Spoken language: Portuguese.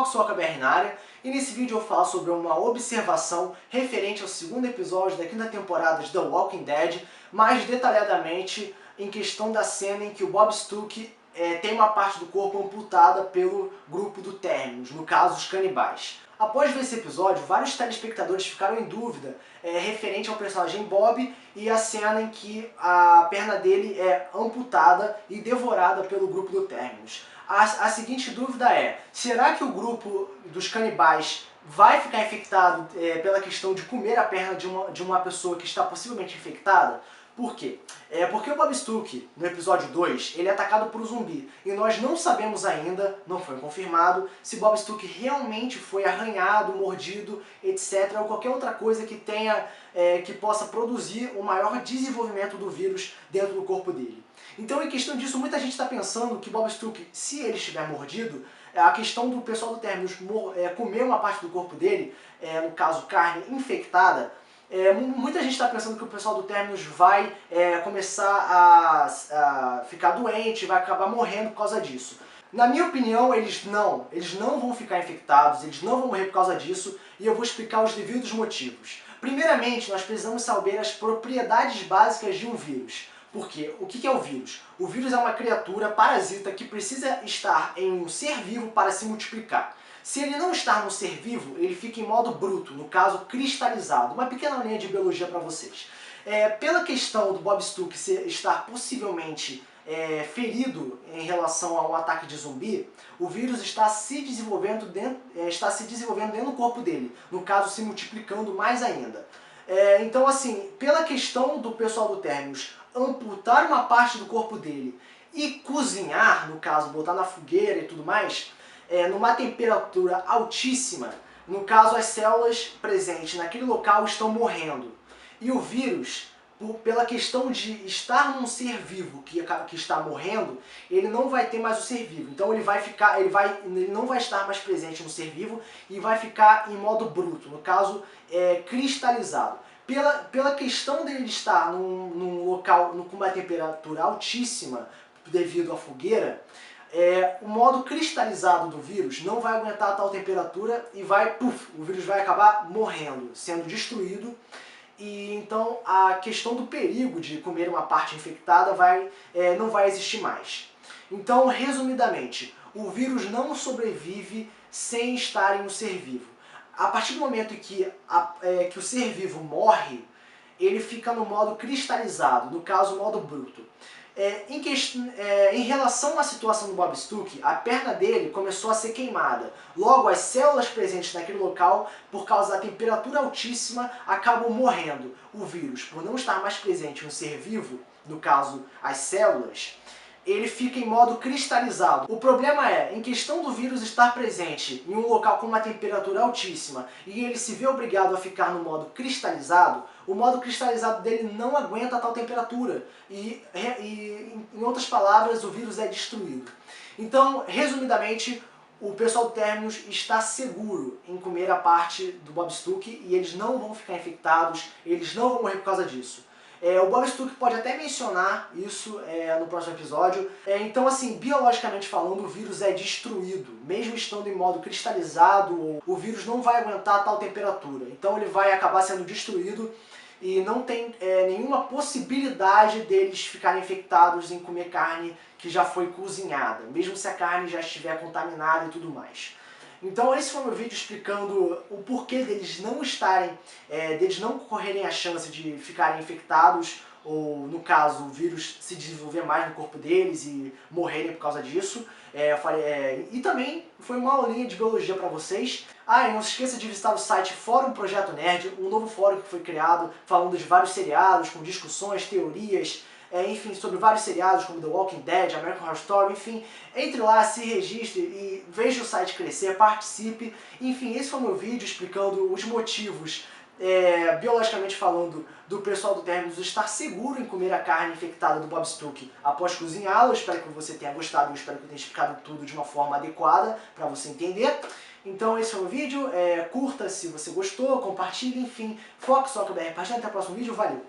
Fox Soca BR na área, e nesse vídeo eu vou falar sobre uma observação referente ao segundo episódio da quinta temporada de The Walking Dead, mais detalhadamente em questão da cena em que o Bob Stuck tem uma parte do corpo amputada pelo grupo do Terminus, no caso os canibais. Após ver esse episódio, vários telespectadores ficaram em dúvida referente ao personagem Bob e a cena em que a perna dele é amputada e devorada pelo grupo do Terminus. A seguinte dúvida é, será que o grupo dos canibais vai ficar infectado pela questão de comer a perna de uma pessoa que está possivelmente infectada? Por quê? Porque o Bob Stuck, no episódio 2, ele é atacado por um zumbi. E nós não sabemos ainda, não foi confirmado, se Bob Stuck realmente foi arranhado, mordido, etc. Ou qualquer outra coisa que tenha, que possa produzir o maior desenvolvimento do vírus dentro do corpo dele. Então, em questão disso, muita gente está pensando que Bob Stuck, se ele estiver mordido, a questão do pessoal do Terminus comer uma parte do corpo dele, no caso carne infectada, muita gente está pensando que o pessoal do Terminus vai começar a ficar doente, vai acabar morrendo por causa disso. Na minha opinião, eles não vão ficar infectados, eles não vão morrer por causa disso, e eu vou explicar os devidos motivos. Primeiramente, nós precisamos saber as propriedades básicas de um vírus. Porque o que é o vírus? O vírus é uma criatura parasita que precisa estar em um ser vivo para se multiplicar. Se ele não está no ser vivo, ele fica em modo bruto, no caso cristalizado. Uma pequena linha de biologia para vocês. Pela questão do Bob Stuck estar possivelmente ferido em relação a um ataque de zumbi, o vírus está se desenvolvendo dentro do corpo dele, no caso se multiplicando mais ainda. Então assim, pela questão do pessoal do Terminus amputar uma parte do corpo dele e cozinhar, no caso botar na fogueira e tudo mais, numa temperatura altíssima, no caso as células presentes naquele local estão morrendo. E o vírus, pela questão de estar num ser vivo que está morrendo, ele não vai ter mais o ser vivo. Então ele não vai estar mais presente no ser vivo e vai ficar em modo bruto, no caso cristalizado. Pela questão dele estar num local com uma temperatura altíssima devido à fogueira, o modo cristalizado do vírus não vai aguentar tal temperatura e o vírus vai acabar morrendo, sendo destruído. E então a questão do perigo de comer uma parte infectada não vai existir mais. Então, resumidamente, o vírus não sobrevive sem estar em um ser vivo. A partir do momento em que o ser vivo morre, ele fica no modo cristalizado, no caso, modo bruto. Em relação à situação do Bob Stuck, a perna dele começou a ser queimada. Logo, as células presentes naquele local, por causa da temperatura altíssima, acabam morrendo. O vírus, por não estar mais presente em um ser vivo, no caso, as células, ele fica em modo cristalizado. O problema em questão do vírus estar presente em um local com uma temperatura altíssima e ele se vê obrigado a ficar no modo cristalizado, o modo cristalizado dele não aguenta tal temperatura e em outras palavras, o vírus é destruído. Então, resumidamente, o pessoal do Terminus está seguro em comer a parte do Bob Stuck e eles não vão ficar infectados, eles não vão morrer por causa disso. O Bob Stuck pode até mencionar isso no próximo episódio. Então, assim, biologicamente falando, o vírus é destruído. Mesmo estando em modo cristalizado, o vírus não vai aguentar tal temperatura. Então ele vai acabar sendo destruído e não tem nenhuma possibilidade deles ficarem infectados em comer carne que já foi cozinhada, mesmo se a carne já estiver contaminada e tudo mais. Então esse foi o meu vídeo explicando o porquê deles não correrem a chance de ficarem infectados, ou no caso o vírus se desenvolver mais no corpo deles e morrerem por causa disso. E também foi uma aulinha de biologia para vocês. E não se esqueça de visitar o site Fórum Projeto Nerd, um novo fórum que foi criado falando de vários seriados, com discussões, teorias, enfim, sobre vários seriados como The Walking Dead, American Horror Story, enfim, entre lá, se registre e veja o site crescer, participe. Enfim, esse foi o meu vídeo explicando os motivos, biologicamente falando, do pessoal do Terminus estar seguro em comer a carne infectada do Bob Stuck após cozinhá-la. Espero que você tenha gostado, eu espero que eu tenha explicado tudo de uma forma adequada para você entender. Então esse foi o vídeo, curta se você gostou, compartilhe, enfim, Fox Soca BR. Até o próximo vídeo, valeu!